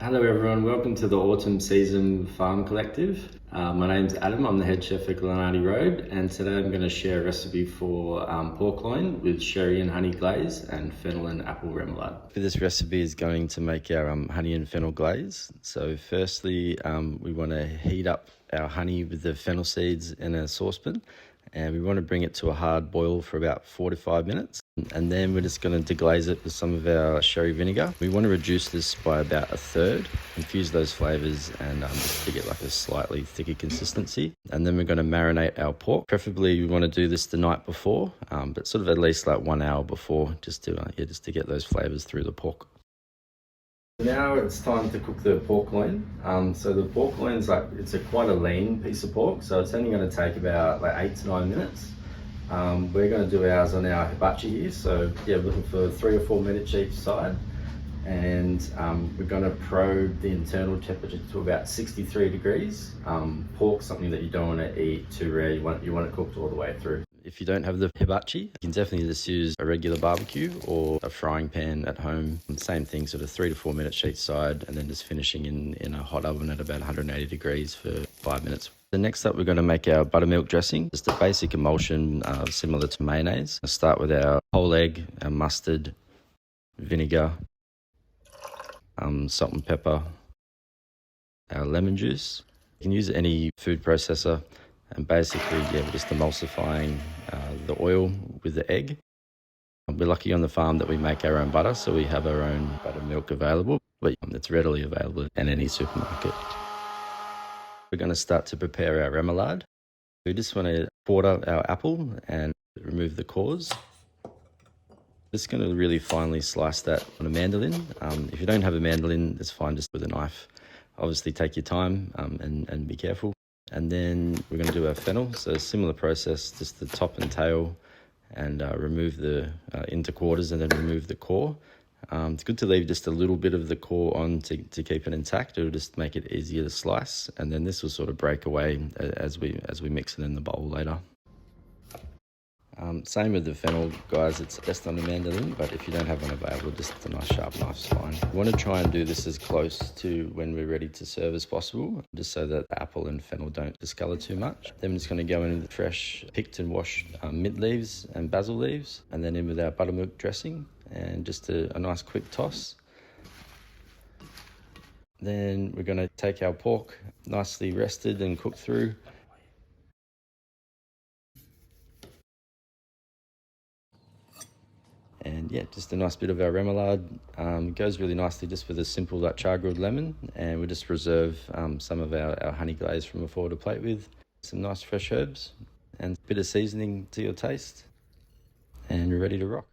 Hello everyone, welcome to the Autumn Season Farm Collective. My name's Adam, I'm the head chef at Glenardy Road, and today I'm going to share a recipe for pork loin with sherry and honey glaze and fennel and apple remoulade. For this recipe is going to make our honey and fennel glaze. So firstly, we want to heat up our honey with the fennel seeds in a saucepan, and we want to bring it to a hard boil for about 4 to 5 minutes. And then we're just going to deglaze it with some of our sherry vinegar. We want to reduce this by about a third, infuse those flavors and just to get like a slightly thicker consistency. And then we're going to marinate our pork. Preferably we want to do this the night before, but sort of at least like 1 hour before, just to get those flavors through the pork. Now it's time to cook the pork loin. So the pork loin's it's quite a lean piece of pork, so it's only going to take about 8 to 9 minutes. We're going to do ours on our hibachi here, so yeah, we're looking for 3 or 4 minutes each side, and we're going to probe the internal temperature to about 63 degrees. Pork's something that you don't want to eat too rare. You want it cooked all the way through. If you don't have the hibachi, you can definitely just use a regular barbecue or a frying pan at home. Same thing, sort of 3 to 4 minutes each side, and then just finishing in a hot oven at about 180 degrees for 5 minutes. The next up, we're going to make our buttermilk dressing. Just a basic emulsion similar to mayonnaise. I'll start with our whole egg, our mustard, vinegar, salt and pepper, our lemon juice. You can use any food processor, and basically, we're just emulsifying the oil with the egg. We're lucky on the farm that we make our own butter, so we have our own buttermilk available, but it's readily available in any supermarket. We're going to start to prepare our remoulade. We just want to quarter our apple and remove the cores. Just going to really finely slice that on a mandolin. If you don't have a mandolin, it's fine just with a knife. Obviously take your time and be careful. And then we're going to do our fennel. So a similar process, just the top and tail, and remove the into quarters and then remove the core. It's good to leave just a little bit of the core on to keep it intact. It'll just make it easier to slice, and then this will sort of break away as we mix it in the bowl later. Same with the fennel, guys. It's best on a mandolin, but if you don't have one available, just a nice sharp knife's fine. We want to try and do this as close to when we're ready to serve as possible, just so that the apple and fennel don't discolor too much. Then we're just going to go in with fresh picked and washed mint leaves and basil leaves, and then in with our buttermilk dressing, and just a nice quick toss. Then we're going to take our pork, nicely rested and cooked through. And yeah, just a nice bit of our remoulade. It goes really nicely just with a simple char-grilled lemon, and we'll just reserve some of our honey glaze from before to plate with. Some nice fresh herbs and a bit of seasoning to your taste, and you're ready to rock.